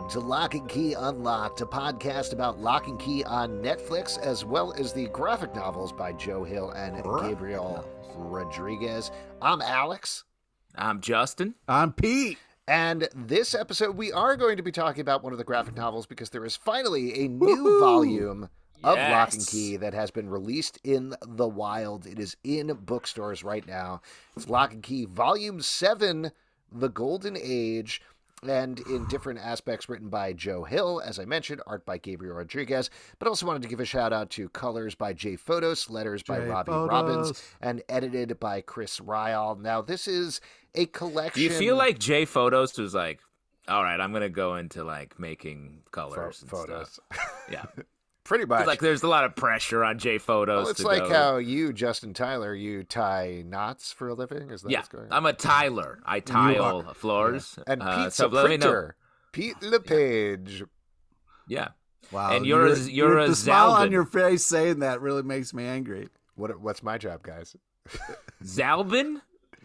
to Locke Key Unlocked, a podcast about Locke Key on Netflix, as well as the graphic novels by Joe Hill and Gabriel Rodriguez. I'm Alex. I'm Justin. I'm Pete. And this episode, we are going to be talking about one of the graphic novels because there is finally a new volume of Locke and Key that has been released in the wild. It is in bookstores right now. It's Locke and Key Volume 7, The Golden Age, and in different aspects written by Joe Hill, as I mentioned, art by Gabriel Rodriguez, but also wanted to give a shout out to colors by J Photos, letters by Robbie Robbins, and edited by Chris Ryle. Now, this is a collection. Do you feel like J Photos was like, all right, I'm going to go into like making colors and photos. Stuff. Yeah. Pretty much. Like there's a lot of pressure on J Photos. Well, it's like how you, Justin Tyler, you tie knots for a living. Is that what's going on? I'm a tiler. I tile floors. Yeah. And Pete's a printer. Pete LePage. Yeah. Wow. And you're a the smile Zalbin. on your face saying that really makes me angry. What's my job, guys? Zalbin?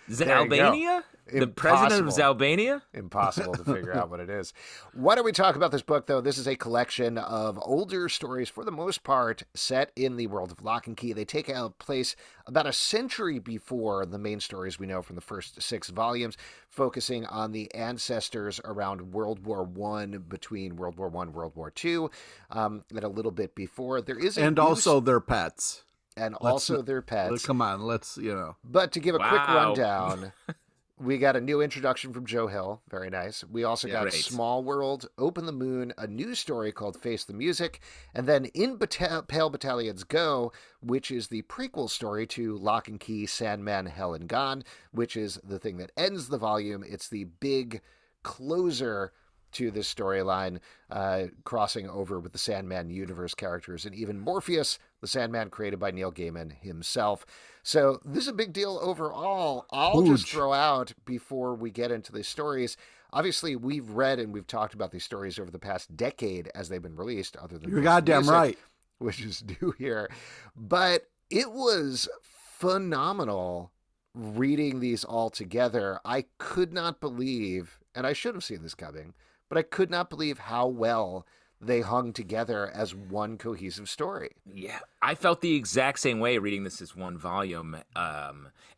Zalbania? The president of Zalbania? Impossible to figure out what it is. Why don't we talk about this book, though? This is a collection of older stories, for the most part, set in the world of Locke and Key. They take place about a century before the main stories we know from the first 6 volumes, focusing on the ancestors around World War I, between World War I and World War II, and a little bit before. There is also their pets. And also their pets. Come on, But to give a quick rundown, we got a new introduction from Joe Hill. Very nice. We also got Small World, Open the Moon, a new story called Face the Music, and then in Pale Battalions Go, which is the prequel story to Locke and Key, Sandman, Hell and Gone, which is the thing that ends the volume. It's the big closer to this storyline, crossing over with the Sandman Universe characters, and even Morpheus, the Sandman created by Neil Gaiman himself. So this is a big deal overall. I'll just throw out, before we get into the stories, obviously we've read and we've talked about these stories over the past decade as they've been released, other than You're goddamn music, right, which is new here. But it was phenomenal reading these all together. I could not believe, and I should have seen this coming, but I could not believe how well they hung together as one cohesive story. Yeah, I felt the exact same way reading this as one volume,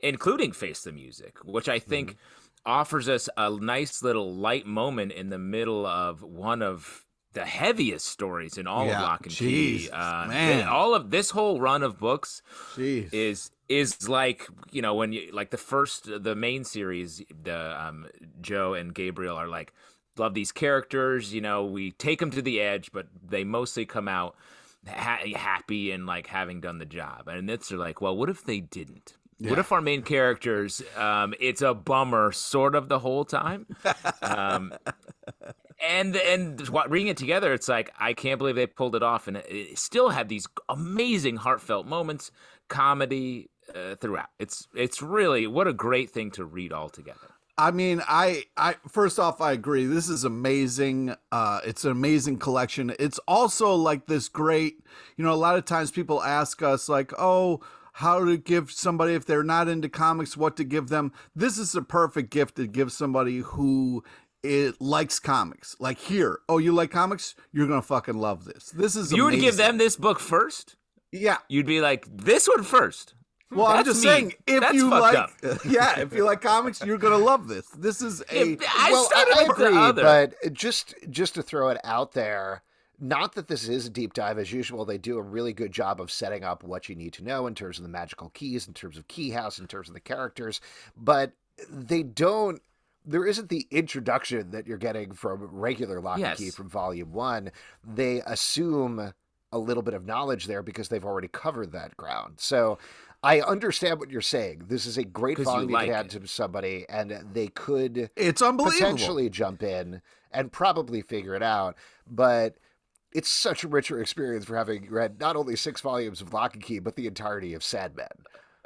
including Face the Music, which I think offers us a nice little light moment in the middle of one of the heaviest stories in all of Locke and Key. Man. All of this whole run of books Jeez. is like, you know, when you like the main series, the Joe and Gabriel are like, love these characters, you know, we take them to the edge, but they mostly come out happy and like having done the job. And it's like, well, what if they didn't? Yeah. What if our main characters, it's a bummer sort of the whole time? And reading it together, it's like, I can't believe they pulled it off. And it still had these amazing heartfelt moments, comedy throughout. It's really, what a great thing to read all together. I mean, I first off, I agree. This is amazing. It's an amazing collection. It's also like this great, you know, a lot of times people ask us like, oh, how to give somebody, if they're not into comics, what to give them. This is a perfect gift to give somebody who likes comics. Like, here, oh, you like comics? You're going to fucking love this. This is amazing. You would give them this book first? Yeah. You'd be like, this one first. Well, I'm just saying, if you like comics, you're gonna love this. This is I agree, but just to throw it out there, not that this is a deep dive as usual. They do a really good job of setting up what you need to know in terms of the magical keys, in terms of Key House, in terms of the characters, but they don't. There isn't the introduction that you're getting from regular Locke and Key from Volume 1. They assume a little bit of knowledge there because they've already covered that ground. So I understand what you're saying. This is a great volume you could add to somebody, and they could potentially jump in and probably figure it out. But it's such a richer experience for having read not only 6 volumes of Locke and Key, but the entirety of Sandman.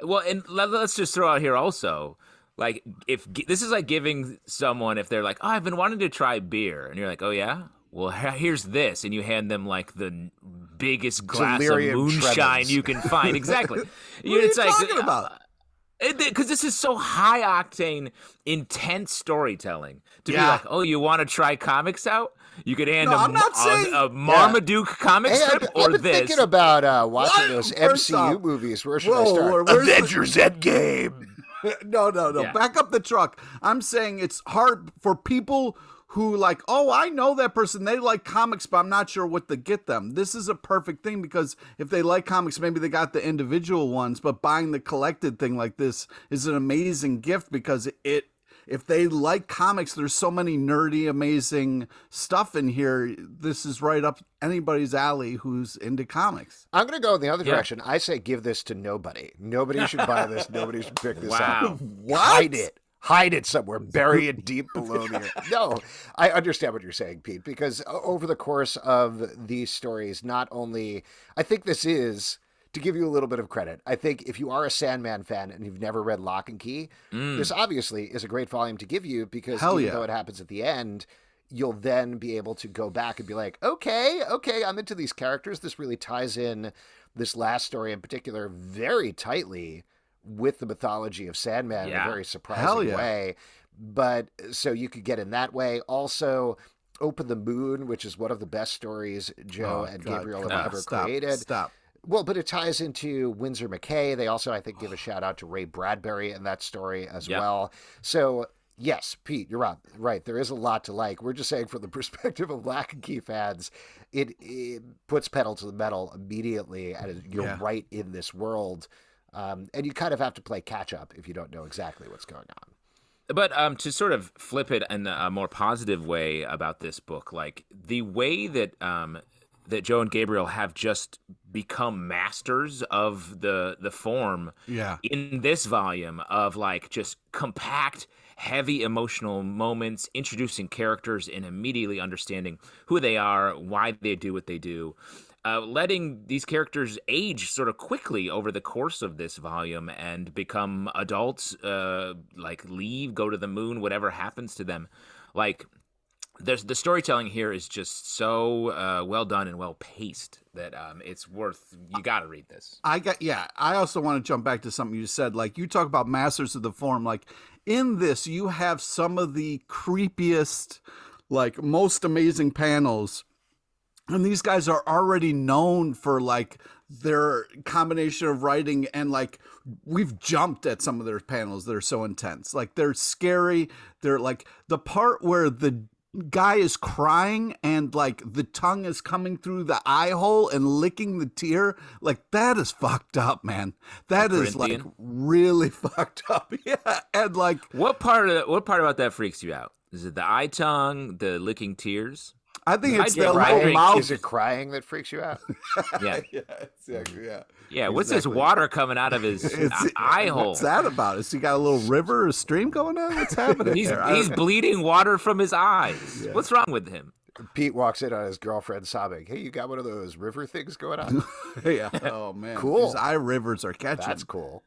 Well, and let's just throw out here also, like, if this is like giving someone, if they're like, oh, I've been wanting to try beer, and you're like, oh yeah? Well, here's this, and you hand them like the biggest glass Delirium of moonshine tremens. You can find. Exactly. What are you talking about? Because this is so high octane, intense storytelling. To be like, oh, you want to try comics out? You could hand I'm not saying a Marmaduke comic strip or I've been this. thinking about watching those First MCU off, movies. Where should I start? Avengers Endgame. No. Yeah. Back up the truck. I'm saying it's hard for people who like, oh, I know that person. They like comics, but I'm not sure what to get them. This is a perfect thing because if they like comics, maybe they got the individual ones, but buying the collected thing like this is an amazing gift because if they like comics, there's so many nerdy, amazing stuff in here. This is right up anybody's alley who's into comics. I'm going to go in the other direction. I say give this to nobody. Nobody should buy this. Nobody should pick this up. What? Hide it somewhere. Bury it deep below the earth. No, I understand what you're saying, Pete, because over the course of these stories, not only, I think this is, to give you a little bit of credit, I think if you are a Sandman fan and you've never read Locke Key, this obviously is a great volume to give you because though it happens at the end, you'll then be able to go back and be like, okay, I'm into these characters. This really ties in this last story in particular very tightly with the mythology of Sandman in a very surprising way. But so you could get in that way. Also, Open the Moon, which is one of the best stories Joe and Gabriel have ever created. Well, but it ties into Winsor McKay. They also, I think, give a shout out to Ray Bradbury in that story as well. So, yes, Pete, you're right. There is a lot to like. We're just saying from the perspective of Locke and Key fans, it puts pedal to the metal immediately. And you're right in this world. And you kind of have to play catch up if you don't know exactly what's going on. But to sort of flip it in a more positive way about this book, like the way that that Joe and Gabriel have just become masters of the form in this volume of like just compact, heavy emotional moments, introducing characters and immediately understanding who they are, why they do what they do. Letting these characters age sort of quickly over the course of this volume and become adults, like leave, go to the moon, whatever happens to them. Like, the storytelling here is just so well done and well paced that it's worth. You got to read this. I also want to jump back to something you said. Like you talk about masters of the form. Like in this, you have some of the creepiest, like most amazing panels. And these guys are already known for like their combination of writing and like we've jumped at some of their panels that are so intense. Like they're scary. They're like the part where the guy is crying and like the tongue is coming through the eye hole and licking the tear. Like that is fucked up, man. That is like really fucked up. Yeah. And like what part about that freaks you out? Is it the eye tongue, the licking tears? I think it's the little mouth. Is it crying that freaks you out? Yeah. What's this water coming out of his eye hole? What's that about? Has he got a little river or stream going on? What's happening? He's bleeding water from his eyes. Yeah. What's wrong with him? Pete walks in on his girlfriend sobbing. Hey, you got one of those river things going on? Yeah. Oh man. Cool. These eye rivers are catching. That's cool.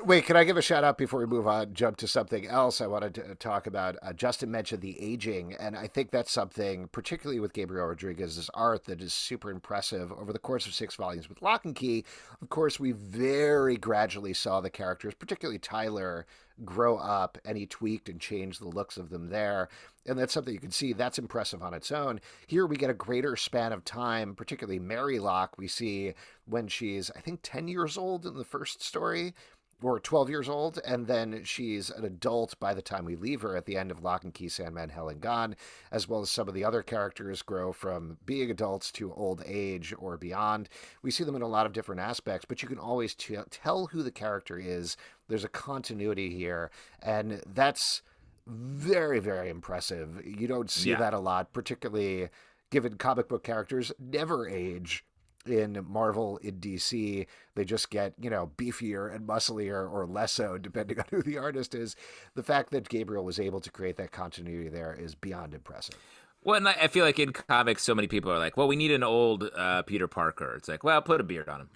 Wait, can I give a shout out before we move on, jump to something else I wanted to talk about? Justin mentioned the aging, and I think that's something, particularly with Gabriel Rodriguez's art, that is super impressive. Over the course of 6 volumes with Locke and Key, of course, we very gradually saw the characters, particularly Tyler, grow up, and he tweaked and changed the looks of them there. And that's something you can see that's impressive on its own. Here we get a greater span of time, particularly Mary Locke. We see when she's, I think, 10 years old in the first story, or 12 years old, and then she's an adult by the time we leave her at the end of Locke and Key, Sandman, Hell and Gone, as well as some of the other characters grow from being adults to old age or beyond. We see them in a lot of different aspects, but you can always tell who the character is. There's a continuity here, and that's very, very impressive. You don't see that a lot, particularly given comic book characters never age. In Marvel, in DC, they just get, beefier and musclier or less so, depending on who the artist is. The fact that Gabriel was able to create that continuity there is beyond impressive. Well, and I feel like in comics, so many people are like, well, we need an old Peter Parker. It's like, well, put a beard on him.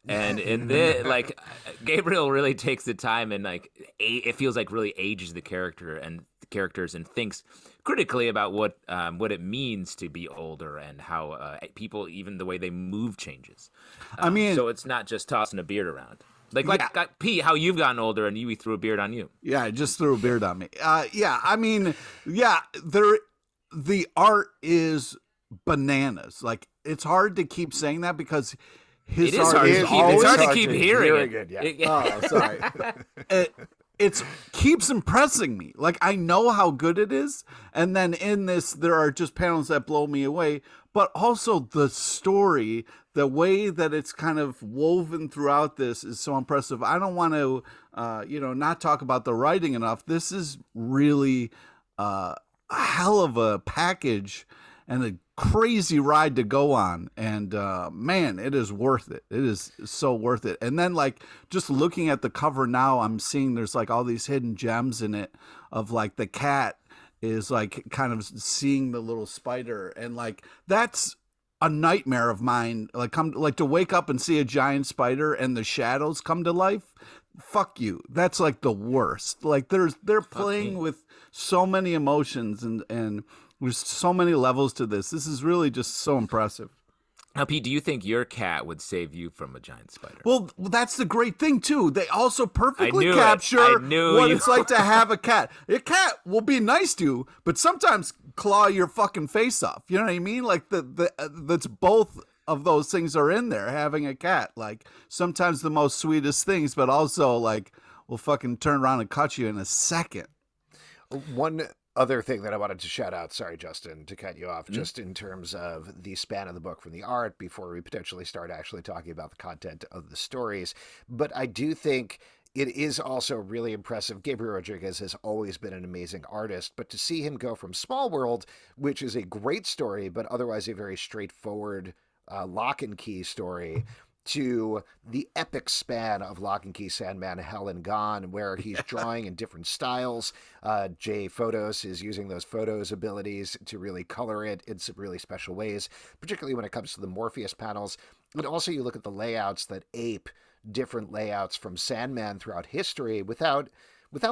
And in this, like, Gabriel really takes the time and, like, it feels like really ages the characters and thinks critically about what it means to be older and how people, even the way they move, changes. I mean, so it's not just tossing a beard around. Like Pete, how you've gotten older and we threw a beard on you. Yeah, I just threw a beard on me. the art is bananas. Like, it's hard to keep saying that because his art is it's hard to keep hearing it. Oh, sorry. It keeps impressing me. Like, I know how good it is, and then in this there are just panels that blow me away, but also the story, the way that it's kind of woven throughout this is so impressive. I don't want to not talk about the writing enough. This is really a hell of a package and a crazy ride to go on, and man, it is worth it. It is so worth it. And then, like, just looking at the cover now, I'm seeing there's like all these hidden gems in it of like the cat is like kind of seeing the little spider, and like that's a nightmare of mine. Like, to wake up and see a giant spider and the shadows come to life. Fuck you. That's like the worst. Like, they're playing with so many emotions, and there's so many levels to this. This is really just so impressive. Now, Pete, do you think your cat would save you from a giant spider? Well, that's the great thing, too. They also perfectly capture what it's like to have a cat. A cat will be nice to you, but sometimes claw your fucking face off. You know what I mean? Like, that's both of those things are in there, having a cat. Like, sometimes the most sweetest things, but also, like, will fucking turn around and cut you in a second. One other thing that I wanted to shout out, sorry, Justin, to cut you off, just in terms of the span of the book from the art before we potentially start actually talking about the content of the stories. But I do think it is also really impressive. Gabriel Rodriguez has always been an amazing artist, but to see him go from Small World, which is a great story, but otherwise a very straightforward Locke Key story, to the epic span of Locke & Key, Sandman, Hell and Gone, where he's drawing in different styles. Jay Photos is using those photos abilities to really color it in some really special ways, particularly when it comes to the Morpheus panels. And also you look at the layouts that ape different layouts from Sandman throughout history without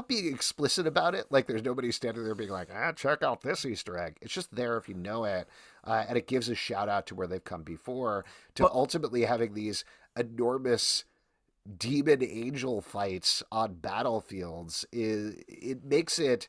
being explicit about it. Like, there's nobody standing there being like, check out this Easter egg. It's just there if you know it. And it gives a shout out to where they've come before, to ultimately having these enormous demon angel fights on battlefields. It makes it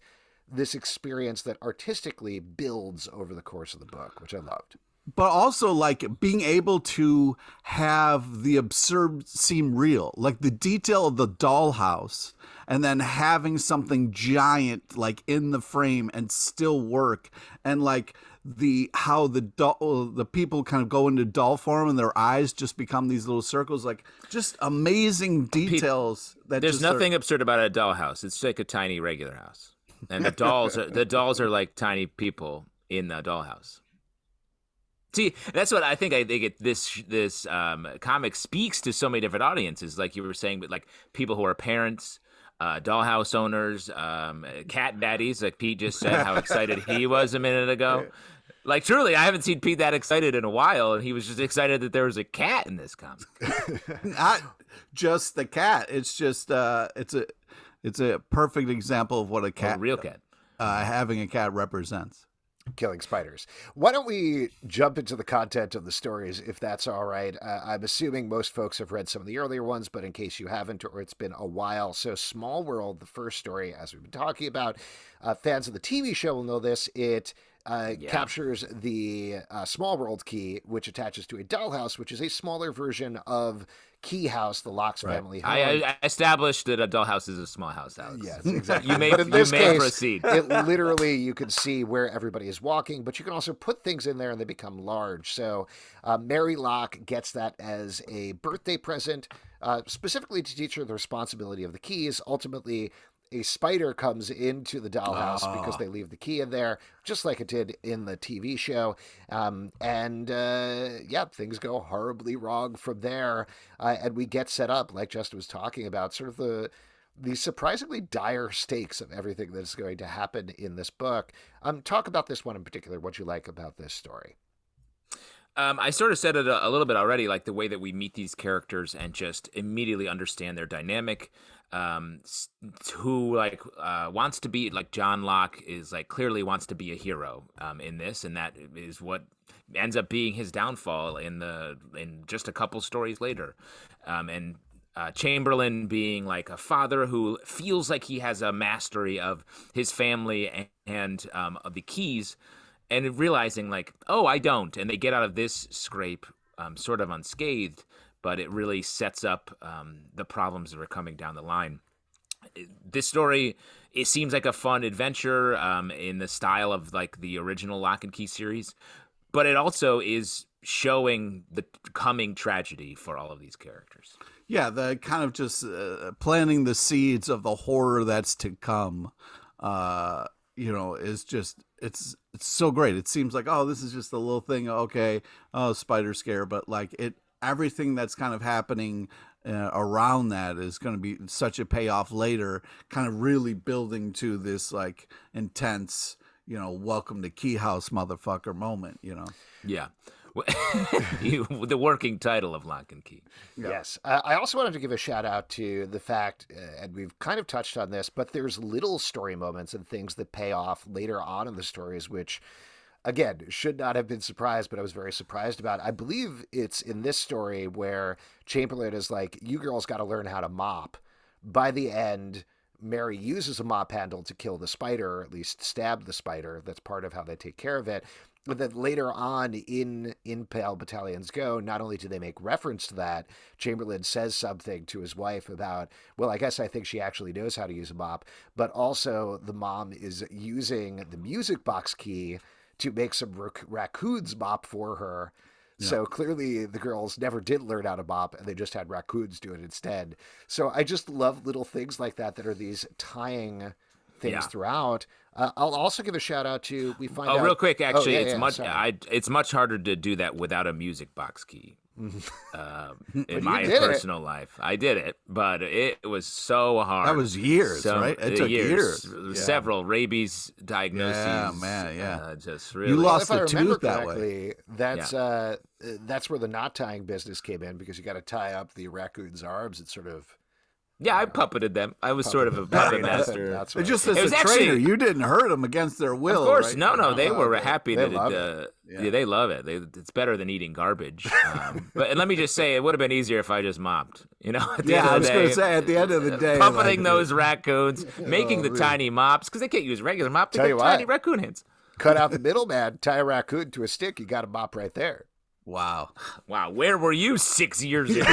this experience that artistically builds over the course of the book, which I loved. But also, like, being able to have the absurd seem real, like the detail of the dollhouse, and then having something giant like in the frame and still work, and like how the people kind of go into doll form and their eyes just become these little circles, like just amazing details. There's nothing absurd about a dollhouse. It's like a tiny regular house, and the dolls are like tiny people in the dollhouse. See, that's what I think. This comic speaks to so many different audiences, like you were saying, but like people who are parents, dollhouse owners, cat daddies, like Pete just said, how excited he was a minute ago. Like, truly, I haven't seen Pete that excited in a while, and he was just excited that there was a cat in this comic. Not just the cat. It's just it's a perfect example of what a cat, a real cat, having a cat represents. Killing spiders. Why don't we jump into the content of the stories, if that's all right? I'm assuming most folks have read some of the earlier ones, but in case you haven't, or it's been a while. So Small World, the first story, as we've been talking about, fans of the TV show will know this. It captures the Small World key, which attaches to a dollhouse, which is a smaller version of Key House, the Locke's family home. I established that a dollhouse is a small house, Alex. Yes, exactly. But in this case, proceed. It literally, you can see where everybody is walking, but you can also put things in there and they become large. So Mary Locke gets that as a birthday present, specifically to teach her the responsibility of the keys. Ultimately, a spider comes into the dollhouse because they leave the key in there, just like it did in the TV show. Things go horribly wrong from there. And we get set up, like Justin was talking about, sort of the surprisingly dire stakes of everything that's going to happen in this book. Talk about this one in particular, what you like about this story. I sort of said it a little bit already, like the way that we meet these characters and just immediately understand their dynamic. Who wants to be like John Locke is like clearly wants to be a hero in this, and that is what ends up being his downfall in just a couple stories later. And Chamberlain being like a father who feels like he has a mastery of his family and of the keys. and realizing like, oh, I don't, and they get out of this scrape sort of unscathed, but it really sets up the problems that are coming down the line. This story, it seems like a fun adventure in the style of like the original Locke and Key series, but it also is showing the coming tragedy for all of these characters. Yeah, the kind of just planting the seeds of the horror that's to come, is just, it's so great. It seems like, oh, this is just a little thing. Okay. Oh, spider scare. But like everything that's kind of happening around that is going to be such a payoff later, kind of really building to this like intense, welcome to Key House, motherfucker moment, Yeah. The working title of Locke and Key. Yeah. Yes. I also wanted to give a shout out to the fact, and we've kind of touched on this, but there's little story moments and things that pay off later on in the stories, which, again, should not have been surprised, but I was very surprised about. I believe it's in this story where Chamberlain is like, you girls got to learn how to mop. By the end, Mary uses a mop handle to kill the spider, or at least stab the spider. That's part of how they take care of it. But then later on in Pale Battalions Go, not only do they make reference to that, Chamberlain says something to his wife about, well, I guess I think she actually knows how to use a mop, but also the mom is using the music box key to make some raccoons mop for her. Yeah. So clearly the girls never did learn how to mop, and they just had raccoons do it instead. So I just love little things like that are these tying things throughout. I'll also give a shout out to, we find out... real quick, actually, it's much harder to do that without a music box key. In my personal life, I did it, but it was so hard. That was years, right? It took years. Several rabies diagnoses. Yeah, man, yeah. Just really. You lost a tooth that way. That's where the knot tying business came in, because you got to tie up the raccoon's arms and sort of. Yeah, I puppeted them. I was sort of a puppet master. That's right. Just as a trainer, you didn't hurt them against their will. Of course, right? no, they were happy that they love it. It's better than eating garbage. But let me just say, it would have been easier if I just mopped. I was going to say, at the end of the day, puppeting those raccoons, making the tiny mops, because they can't use regular mop. They got tiny raccoon hands. Cut out the middleman, tie a raccoon to a stick. You got a mop right there. Wow. Where were you 6 years ago?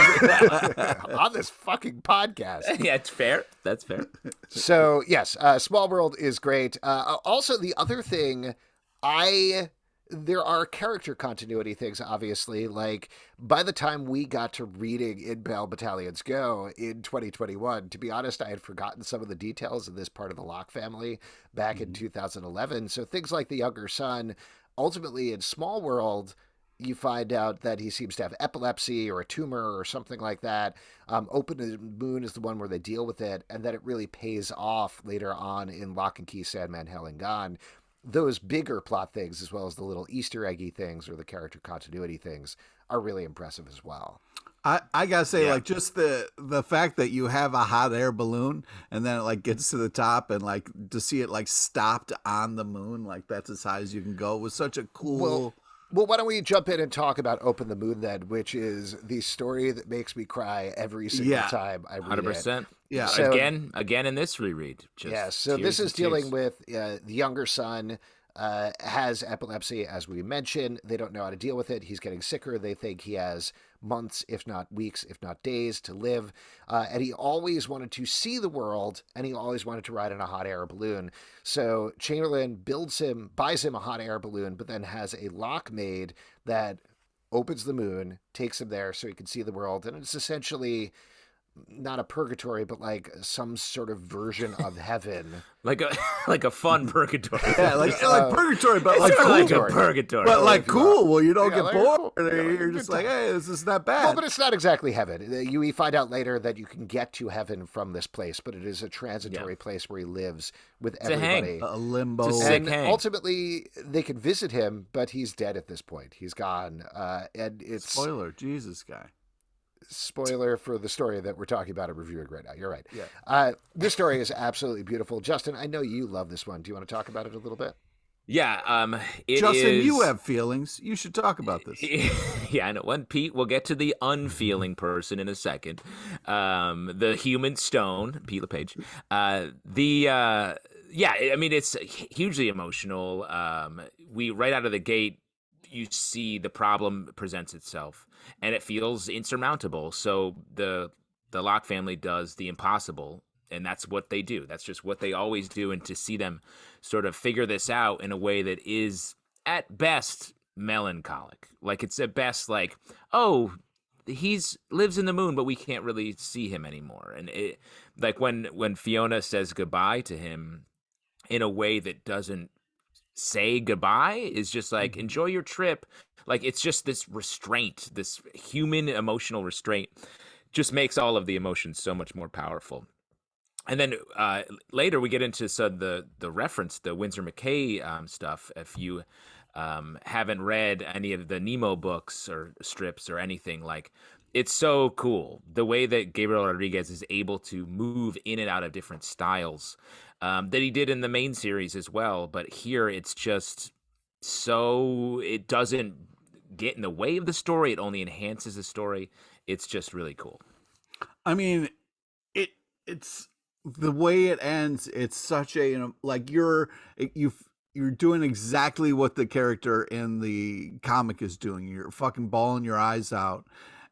On this fucking podcast. Yeah, it's fair. That's fair. So, yes, Small World is great. Also, the other thing, there are character continuity things, obviously. Like, by the time we got to reading in Pale Battalions Go in 2021, to be honest, I had forgotten some of the details of this part of the Locke family back in 2011. So things like the younger son, ultimately in Small World, you find out that he seems to have epilepsy or a tumor or something like that. Open Moon is the one where they deal with it, and that it really pays off later on in Locke and Key, Sandman, Hell and Gone. Those bigger plot things, as well as the little Easter eggy things or the character continuity things, are really impressive as well. I gotta say, like, just the fact that you have a hot air balloon and then it like gets to the top, and like to see it like stopped on the moon, like that's as high as you can go, was such a cool. Well, why don't we jump in and talk about Open the Moon then, which is the story that makes me cry every single time I read 100%. It. Yeah, so, again in this reread. So this is dealing with the younger son has epilepsy, as we mentioned. They don't know how to deal with it. He's getting sicker. They think he has months, if not weeks, if not days to live. And he always wanted to see the world, and he always wanted to ride in a hot air balloon. So Chamberlain buys him a hot air balloon, but then has a lock made that opens the moon, takes him there so he can see the world. And it's essentially not a purgatory, but like some sort of version of heaven, like a fun purgatory. Yeah, like purgatory, but like cool. Like a purgatory, but like cool. Well, you don't get bored. You're just like, hey, this is not bad. Well, but it's not exactly heaven. You find out later that you can get to heaven from this place, but it is a transitory place where he lives with everybody. A limbo. And ultimately, they can visit him, but he's dead at this point. He's gone. And it's spoiler, Jesus guy. Spoiler for the story that we're talking about and reviewing right now. You're right. Yeah. This story is absolutely beautiful. Justin, I know you love this one. Do you want to talk about it a little bit? Yeah. Justin, you have feelings. You should talk about this. Yeah, I know. When Pete, we'll get to the unfeeling person in a second. The human stone, Pete LePage. Yeah, I mean, it's hugely emotional. we right out of the gate, you see the problem presents itself, and it feels insurmountable. So the Locke family does the impossible, and that's what they do. That's just what they always do. And to see them sort of figure this out in a way that is at best melancholic, like it's at best like, oh, he's lives in the moon, but we can't really see him anymore. And it, like when Fiona says goodbye to him in a way that doesn't say goodbye, is just like, enjoy your trip. Like, it's just this restraint, this human emotional restraint, just makes all of the emotions so much more powerful. And then later we get into the reference, the Winsor McKay stuff. If you haven't read any of the Nemo books or strips or anything, like, it's so cool the way that Gabriel Rodriguez is able to move in and out of different styles that he did in the main series as well. But here it's just so, it doesn't get in the way of the story. It only enhances the story. It's just really cool. I mean, it's the way it ends. It's such a, you know, like you're doing exactly what the character in the comic is doing. You're fucking bawling your eyes out.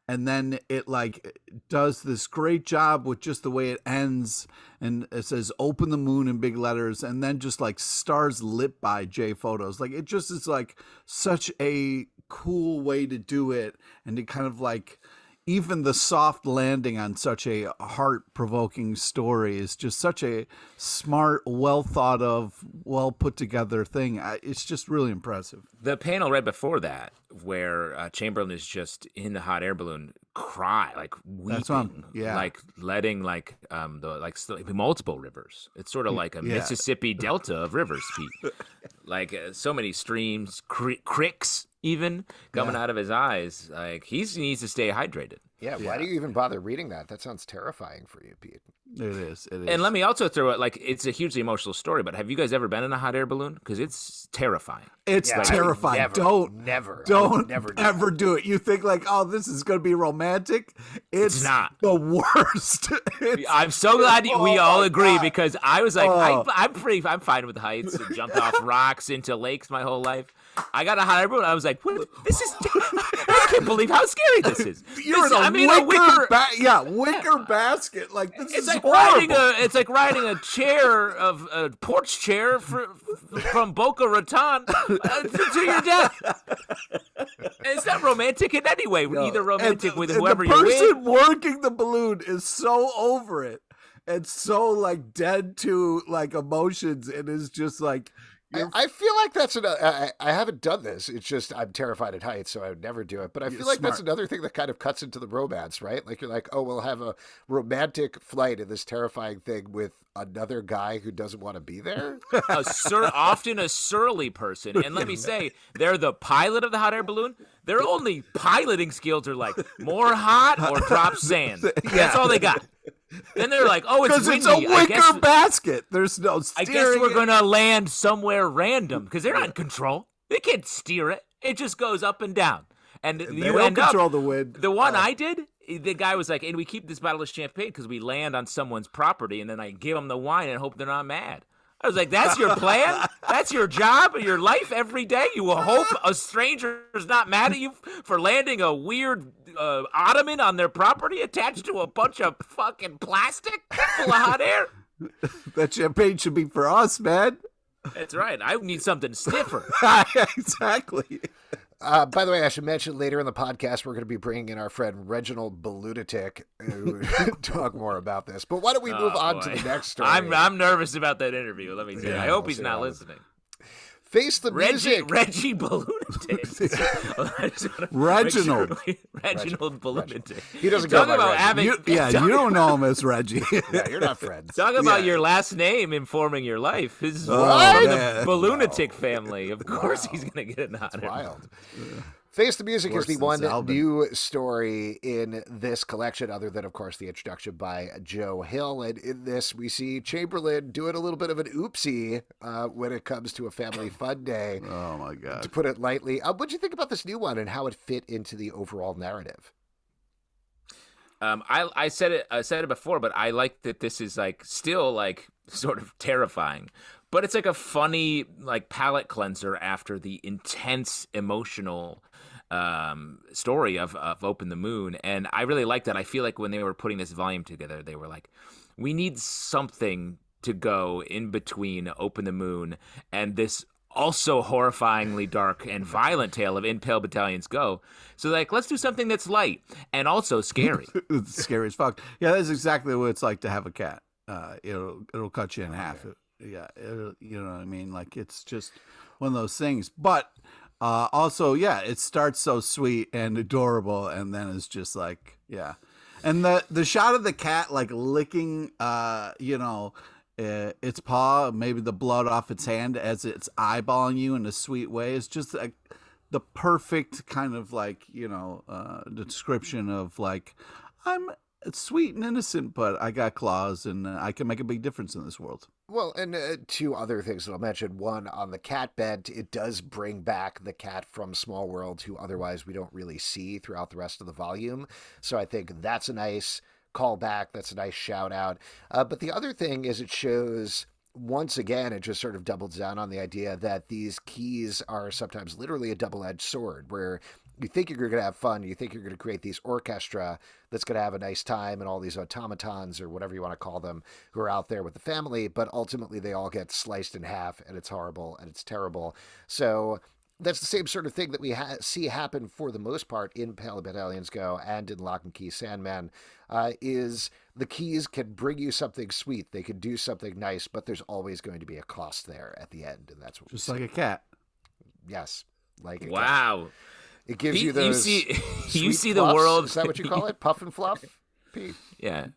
And then it like does this great job with just the way it ends. And it says, open the moon in big letters. And then just like stars lit by J photos. Like, it just is like such a cool way to do it. And to kind of like, even the soft landing on such a heart-provoking story is just such a smart, well thought of, well put together thing. It's just really impressive. The panel right before that, where Chamberlain is just in the hot air balloon, cry, like weeping, like letting like multiple rivers. It's sort of like a Mississippi Delta of rivers, Pete. Like so many streams, cricks even coming out of his eyes. Like, he needs to stay hydrated. Yeah, why do you even bother reading that? That sounds terrifying for you, Pete. It is. And let me also throw it, like, it's a hugely emotional story, but have you guys ever been in a hot air balloon? Because it's terrifying. It's terrifying. Never Ever do it. You think like, oh, this is going to be romantic. It's not the worst. I'm so glad we all agree, because I was like, I'm fine with heights. I jumped off rocks into lakes my whole life. I got a hot air balloon. I was like, what? This is, I can't believe how scary this is. You're in a wicker basket. Like, this is horrible. It's like riding a chair of a porch chair from Boca Raton to your death. It's not romantic in any way. No. Either romantic with whoever you're with. The person working the balloon is so over it and so like dead to like emotions, and is just like. I feel like that's I haven't done this. It's just I'm terrified at heights, so I would never do it. But I feel like that's another thing that kind of cuts into the romance, right? Like, you're like, oh, we'll have a romantic flight in this terrifying thing with another guy who doesn't want to be there. Often a surly person. And let me say, they're the pilot of the hot air balloon. Their only piloting skills are like more hot or drop sand. That's all they got. Then they're like, oh, it's windy. Because it's a wicker basket. There's no steering. I guess we're going to land somewhere random, because they're not in control. They can't steer it. It just goes up and down. And they you don't end control up, the wind. The one I did, the guy was like, and we keep this bottle of champagne because we land on someone's property, and then I give them the wine and hope they're not mad. I was like, that's your plan? That's your job, your life every day? You will hope a stranger is not mad at you for landing a weird ottoman on their property attached to a bunch of fucking plastic full of hot air? That champagne should be for us, man. That's right. I need something stiffer. Exactly. By the way, I should mention later in the podcast, we're going to be bringing in our friend Reginald Balunatic to talk more about this. But why don't we move on to the next story? I'm nervous about that interview. Let me tell you. I hope he's not listening. Face the music. Reggie Balunatic. Reginald Balunatic. He doesn't go by Reggie. You don't know him as Reggie. Yeah, you're not friends. Talk about your last name informing your life. This is the Balunatic family. Of course he's going to get a nod. That's wild. Face the Music is the one new story in this collection, other than, of course, the introduction by Joe Hill. And in this, we see Chamberlain doing a little bit of an oopsie when it comes to a family fun day. Oh, my God. To put it lightly. What do you think about this new one and how it fit into the overall narrative? I said it before, but I like that this is like still like sort of terrifying, but it's like a funny like palate cleanser after the intense emotional story of Open the Moon. And I really like that. I feel like when they were putting this volume together, they were like, we need something to go in between Open the Moon and this also horrifyingly dark and violent tale of In Pale Battalions Go. So like, let's do something that's light and also scary. It's scary as fuck. Yeah, that's exactly what it's like to have a cat. It'll cut you in half. You know what I mean? Like, it's just one of those things. But also, yeah, it starts so sweet and adorable, and then it's just like, yeah. And the shot of the cat like licking, its paw, maybe the blood off its hand as it's eyeballing you in a sweet way, is just like the perfect kind of like, description of like, it's sweet and innocent, but I got claws and I can make a big difference in this world. Well, and two other things that I'll mention. One, on the cat bed, it does bring back the cat from Small World, who otherwise we don't really see throughout the rest of the volume. So I think that's a nice callback. That's a nice shout out. But the other thing is it shows, once again, it just sort of doubles down on the idea that these keys are sometimes literally a double-edged sword, where you think you're going to have fun, you think you're going to create these orchestra that's going to have a nice time, and all these automatons, or whatever you want to call them, who are out there with the family, but ultimately they all get sliced in half, and it's horrible, and it's terrible. So that's the same sort of thing that we see happen for the most part in Pale Battalions Go and in Locke Key Sandman, is the keys can bring you something sweet, they can do something nice, but there's always going to be a cost there at the end, and that's what just like a cat. Yes, like a wow. cat. It gives you those. You see the world. Is that what you call it? Puff and fluff? Pete? Yeah.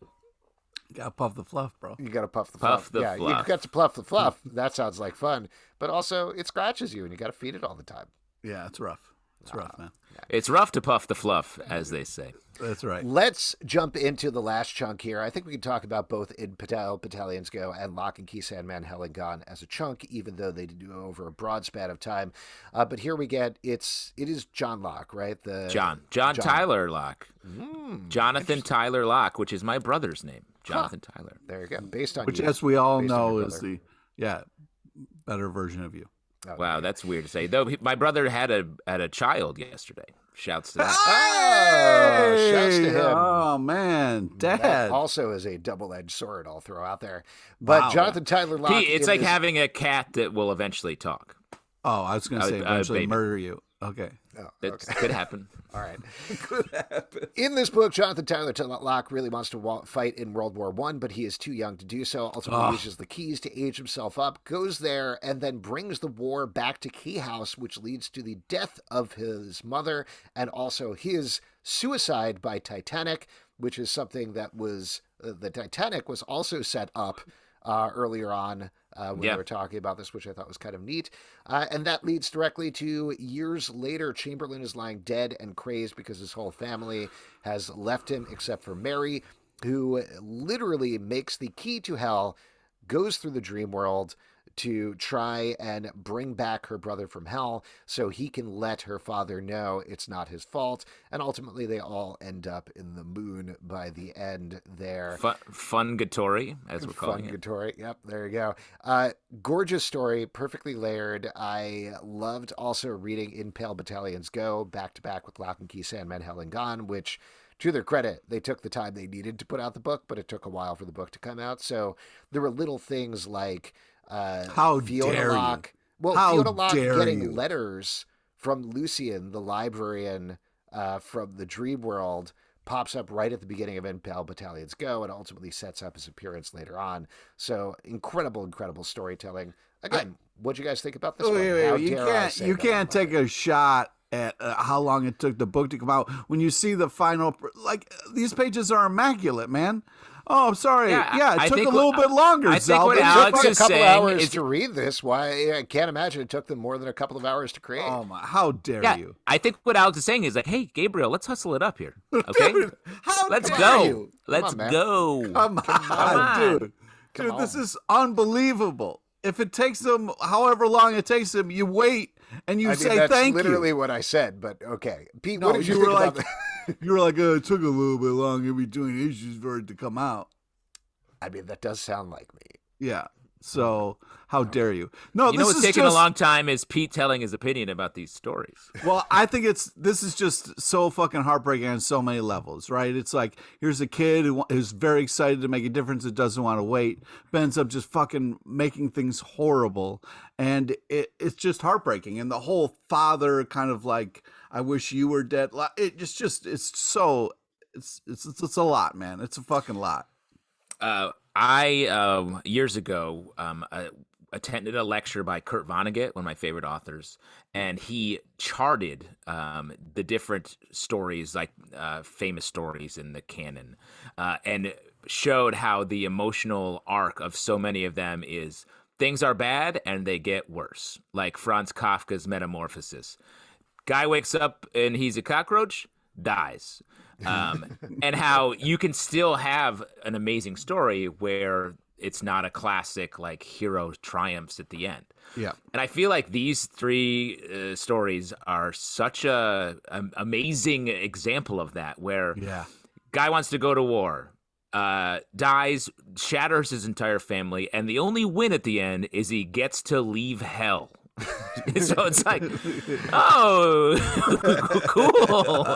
You gotta puff the fluff, bro. You gotta puff the fluff. Yeah, you got to puff the fluff. That sounds like fun. But also, it scratches you, and you gotta feed it all the time. Yeah, it's rough. It's rough, man. It's rough to puff the fluff, as they say. That's right. Let's jump into the last chunk here. I think we can talk about both In Pale Battalions Go and Locke and Key Sandman Hell and Gone as a chunk, even though they do over a broad span of time. But here we get, it is John Locke, right? John Tyler Locke. Jonathan Tyler Locke, which is my brother's name. Jonathan Tyler. There you go. Based on which, as we all know, is the better version of you. Oh, wow, that's weird to say. Though my brother had a child yesterday. Shouts to that. Oh, shouts to him. Oh, man. Dad. That also is a double-edged sword I'll throw out there. But wow. Jonathan Tyler Locke. Pete, it's like having a cat that will eventually talk. Oh, I was going to say eventually murder you. Okay. Oh, that could happen. All right. Could happen. In this book, Jonathan Tyler Locke really wants to fight in World War I, but he is too young to do so. Ultimately uses the keys to age himself up, goes there, and then brings the war back to Key House, which leads to the death of his mother and also his suicide by Titanic, which is something that was the Titanic was also set up earlier on when we were talking about this, which I thought was kind of neat. And that leads directly to years later, Chamberlain is lying dead and crazed because his whole family has left him except for Mary, who literally makes the key to hell, goes through the dream world to try and bring back her brother from hell so he can let her father know it's not his fault. And ultimately, they all end up in the moon by the end there. Fungatory, as we're calling it. Fungatory, yep, there you go. Gorgeous story, perfectly layered. I loved also reading In Pale Battalions Go, back-to-back with Locke and Key Sandman Hell and Gone, which, to their credit, they took the time they needed to put out the book, but it took a while for the book to come out. So there were little things like how Fiona dare Locke, you? Fiona Locke getting letters from Lucian, the librarian from the Dream World, pops up right at the beginning of In Pale Battalions Go and ultimately sets up his appearance later on. So incredible storytelling. Again, what'd you guys think about this one? Wait. You can't take a shot at how long it took the book to come out when you see the final. Like, these pages are immaculate, man. Oh, I'm sorry. Yeah, it took a little bit longer. I think what Alex is saying a couple hours to read this. Why? I can't imagine it took them more than a couple of hours to create. Oh my! How dare you? I think what Alex is saying is like, hey, Gabriel, let's hustle it up here. Okay, dude, let's go. You? Let's go. Come on, dude. This is unbelievable. If it takes them however long it takes them, you wait and you say that's thank you. That's literally what I said, but okay. Pete, what did you think about that? You were like, it took a little bit long in between issues for it to come out. I mean, that does sound like me. Yeah. So how dare you? No, You know this what's is taking just a long time is Pete telling his opinion about these stories. well, I think this is just so fucking heartbreaking on so many levels, right? It's like here's a kid who's very excited to make a difference that doesn't want to wait, but ends up just fucking making things horrible, and it's just heartbreaking. And the whole father kind of like, I wish you were dead. It's so it's a lot, man. It's a fucking lot. I years ago attended a lecture by Kurt Vonnegut, one of my favorite authors, and he charted the different stories, like famous stories in the canon, and showed how the emotional arc of so many of them is things are bad and they get worse, like Franz Kafka's Metamorphosis. Guy wakes up and he's a cockroach, dies. And how you can still have an amazing story where it's not a classic like hero triumphs at the end. Yeah. And I feel like these three stories are such a amazing example of that, where guy wants to go to war, dies, shatters his entire family, and the only win at the end is he gets to leave hell. So it's like, oh, cool.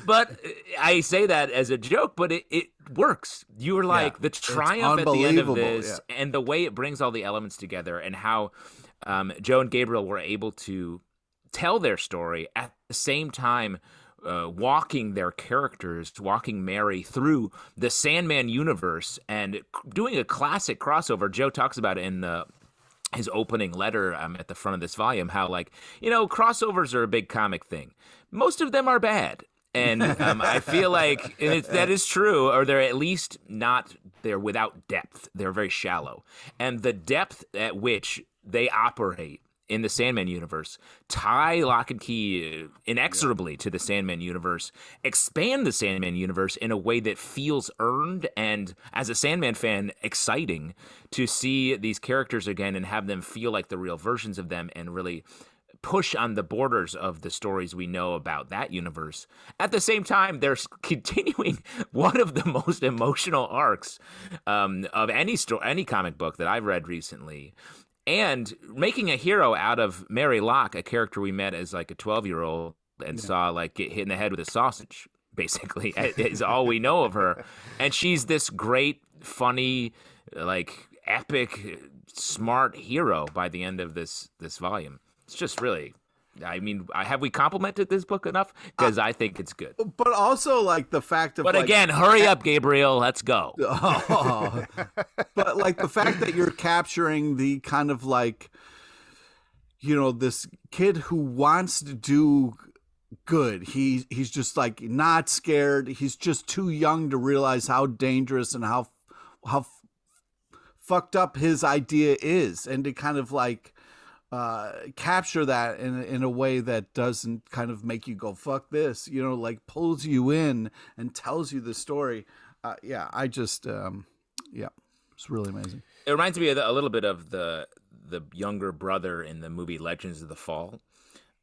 But I say that as a joke, but it works. You were like, the triumph at the end of this, and the way it brings all the elements together, and how Joe and Gabriel were able to tell their story at the same time, walking their characters, walking Mary through the Sandman universe, and doing a classic crossover. Joe talks about it in his opening letter at the front of this volume, how, like, crossovers are a big comic thing. Most of them are bad. And I feel like that is true, or they're at least they're without depth. They're very shallow. And the depth at which they operate in the Sandman universe tie Locke and Key inexorably to the Sandman universe, expand the Sandman universe in a way that feels earned, and as a Sandman fan, exciting to see these characters again and have them feel like the real versions of them, and really push on the borders of the stories we know about that universe. At the same time, they're continuing one of the most emotional arcs of any comic book that I've read recently, and making a hero out of Mary Locke, a character we met as like a 12-year-old and saw like get hit in the head with a sausage, basically, is all we know of her. And she's this great, funny, like epic, smart hero by the end of this volume. It's just really, I mean, have we complimented this book enough? Because I think it's good. But also, like, the fact of, but again, hurry up, Gabriel. Let's go. Oh. But, like, the fact that you're capturing the kind of, like, this kid who wants to do good. He's just, like, not scared. He's just too young to realize how dangerous and how fucked up his idea is. And to kind of, like, capture that in a way that doesn't kind of make you go fuck this, like pulls you in and tells you the story. It's really amazing. It reminds me a little bit of the younger brother in the movie Legends of the Fall.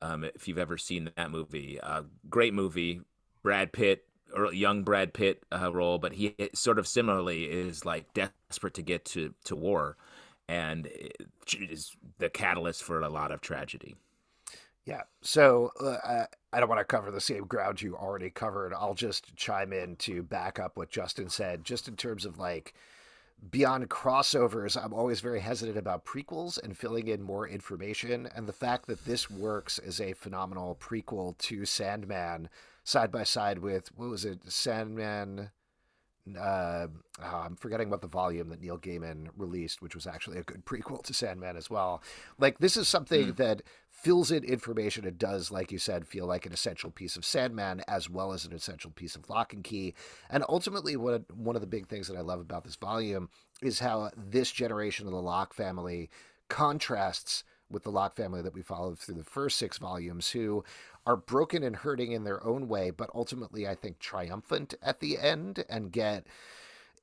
If you've ever seen that movie, great movie. Brad Pitt, or young Brad Pitt role, but he sort of similarly is like desperate to get to war, and is the catalyst for a lot of tragedy. Yeah. So I don't want to cover the same ground you already covered. I'll just chime in to back up what Justin said, just in terms of like beyond crossovers. I'm always very hesitant about prequels and filling in more information. And the fact that this works as a phenomenal prequel to Sandman side by side with, what was it? Sandman. I'm forgetting what the volume that Neil Gaiman released, which was actually a good prequel to Sandman as well. Like, this is something that fills in information. It does, like you said, feel like an essential piece of Sandman as well as an essential piece of Locke and Key. And ultimately, one of the big things that I love about this volume is how this generation of the Locke family contrasts with the Locke family that we followed through the first 6 volumes, who are broken and hurting in their own way, but ultimately, I think, triumphant at the end and get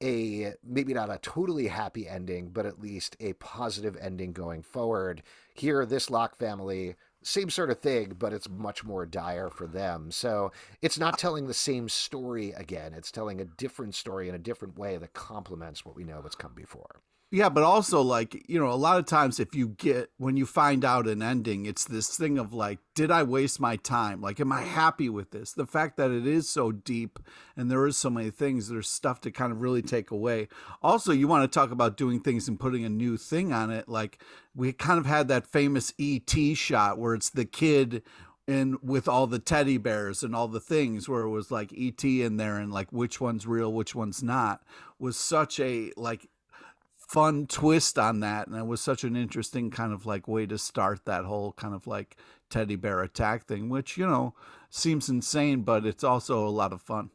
a, maybe not a totally happy ending, but at least a positive ending going forward. Here, this Locke family, same sort of thing, but it's much more dire for them. So it's not telling the same story again. It's telling a different story in a different way that complements what we know that's come before. Yeah, but also like, a lot of times when you find out an ending, it's this thing of like, did I waste my time? Like, am I happy with this? The fact that it is so deep and there is so many things, there's stuff to kind of really take away. Also, you want to talk about doing things and putting a new thing on it. Like, we kind of had that famous E.T. shot where it's the kid and with all the teddy bears and all the things, where it was like E.T. in there and like which one's real, which one's not, was such a like fun twist on that. And it was such an interesting kind of like way to start that whole kind of like teddy bear attack thing, which, seems insane, but it's also a lot of fun.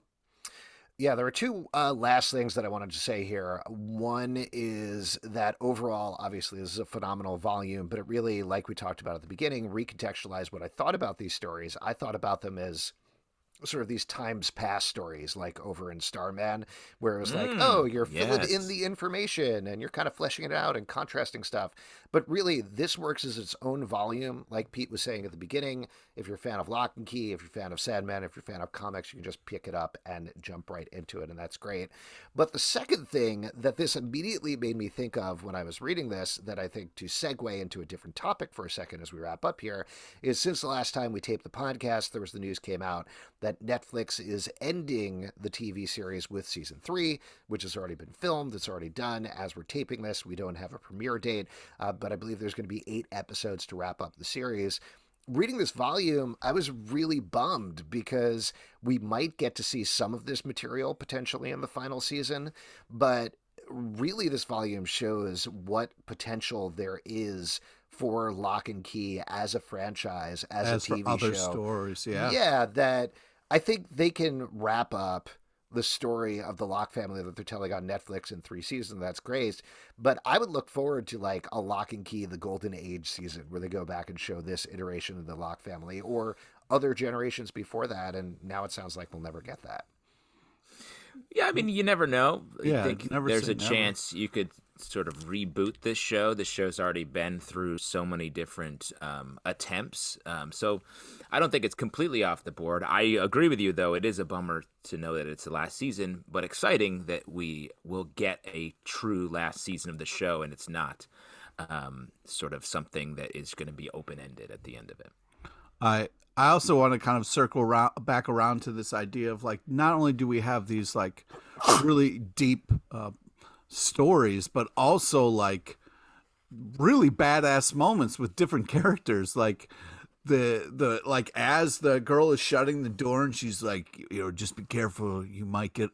Yeah, there are two last things that I wanted to say here. One is that overall, obviously, this is a phenomenal volume, but it really, like we talked about at the beginning, recontextualized what I thought about these stories. I thought about them as sort of these times past stories, like over in Starman, where it was like, oh, you're filling in the information and you're kind of fleshing it out and contrasting stuff. But really, this works as its own volume. Like Pete was saying at the beginning, if you're a fan of Locke Key, if you're a fan of Sandman, if you're a fan of comics, you can just pick it up and jump right into it, and that's great. But the second thing that this immediately made me think of when I was reading this, that I think to segue into a different topic for a second as we wrap up here, is since the last time we taped the podcast, there was the news came out that Netflix is ending the TV series with season 3, which has already been filmed. It's already done. As we're taping this, we don't have a premiere date, but I believe there's going to be 8 episodes to wrap up the series. Reading this volume, I was really bummed because we might get to see some of this material potentially in the final season, but really this volume shows what potential there is for Locke and Key as a franchise, as a TV for other show. Stories, yeah. Yeah, that I think they can wrap up the story of the Locke family that they're telling on Netflix in 3 seasons. That's great. But I would look forward to like a Locke and Key, the Golden Age season, where they go back and show this iteration of the Locke family or other generations before that. And now it sounds like we'll never get that. Yeah, I mean, you never know. Yeah, I think there's a chance you could sort of reboot this show. The show's already been through so many different attempts. So I don't think it's completely off the board. I agree with you, though. It is a bummer to know that it's the last season, but exciting that we will get a true last season of the show, and it's not sort of something that is going to be open-ended at the end of it. I also want to kind of circle back around to this idea of like, not only do we have these like really deep stories, but also like really badass moments with different characters. Like the like as the girl is shutting the door and she's like, just be careful, you might get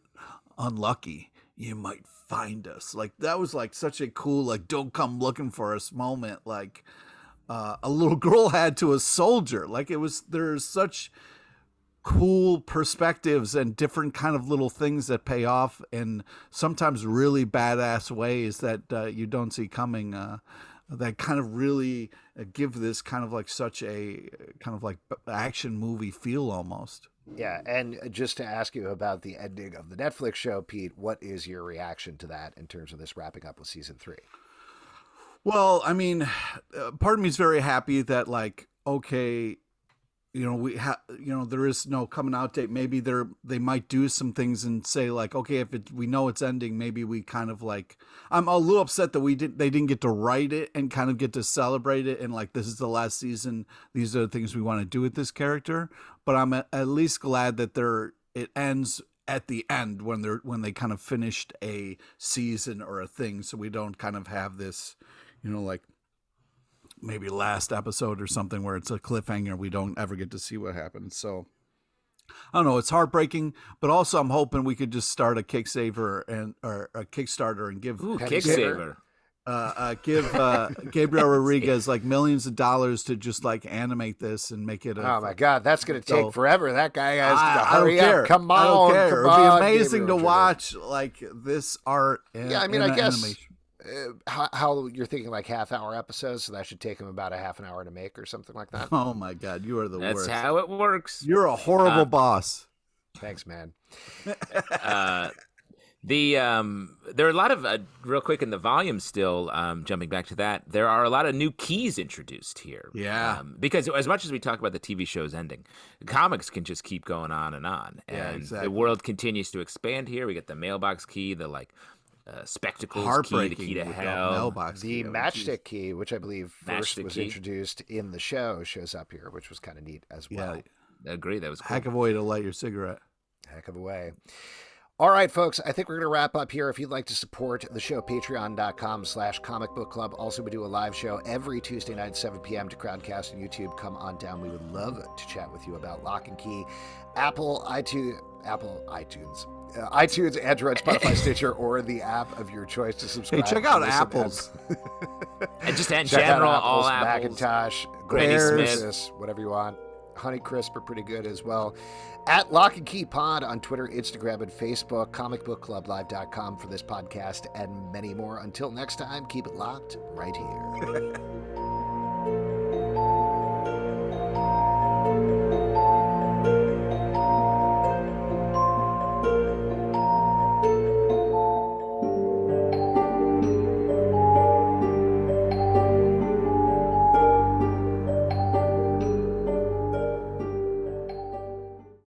unlucky, you might find us. Like that was like such a cool like don't come looking for us moment. Like a little girl had to a soldier. Like there's such cool perspectives and different kind of little things that pay off in sometimes really badass ways that you don't see coming, that kind of really give this kind of like such a kind of like action movie feel almost. Yeah, and just to ask you about the ending of the Netflix show, Pete, what is your reaction to that in terms of this wrapping up with season 3? Well, I mean, part of me is very happy that like, okay, there is no coming out date. Maybe they might do some things and say like, okay, if we know it's ending, maybe we kind of like, I'm a little upset that they didn't get to write it and kind of get to celebrate it. And like, this is the last season. These are the things we want to do with this character. But I'm at least glad that it ends at the end when they kind of finished a season or a thing. So we don't kind of have this, like maybe last episode or something where it's a cliffhanger. We don't ever get to see what happens. So I don't know. It's heartbreaking, but also I'm hoping we could just start a Kicksaver or a Kickstarter and give Kicksaver. Give Gabriel Rodriguez like millions of dollars to just like animate this and make it. Oh my God, that's going to take forever. That guy has to hurry up. Come on, I don't care. Come on, it'd be amazing Gabriel to watch like this art. I guess how you're thinking like half-hour episodes, so that should take him about a half an hour to make or something like that. Oh my God, you are the worst. That's how it works. You're a horrible boss. Thanks, man. There are a lot of real quick in the volume still. Jumping back to that, there are a lot of new keys introduced here. Yeah, because as much as we talk about the TV show's ending, the comics can just keep going on and on, and exactly. The world continues to expand here. We get the mailbox key, the like Spectacles key, the key to hell, the matchstick key, which I believe first was introduced in the show, shows up here, which was kind of neat as well. Yeah, I agree. That was cool. Heck of a way to light your cigarette. Heck of a way. All right, folks, I think we're going to wrap up here. If you'd like to support the show, patreon.com/Comic Book Club. Also, we do a live show every Tuesday night at 7 p.m. to Crowdcast on YouTube. Come on down. We would love to chat with you about Locke Key, iTunes, Android, Spotify, Stitcher, or the app of your choice to subscribe. Hey, check out Apples. And just in general, all Apples. Macintosh, Granny Smith, whatever you want. Honeycrisp are pretty good as well. At Locke Key Pod on Twitter, Instagram, and Facebook. comicbookclublive.com for this podcast and many more. Until next time, keep it locked right here.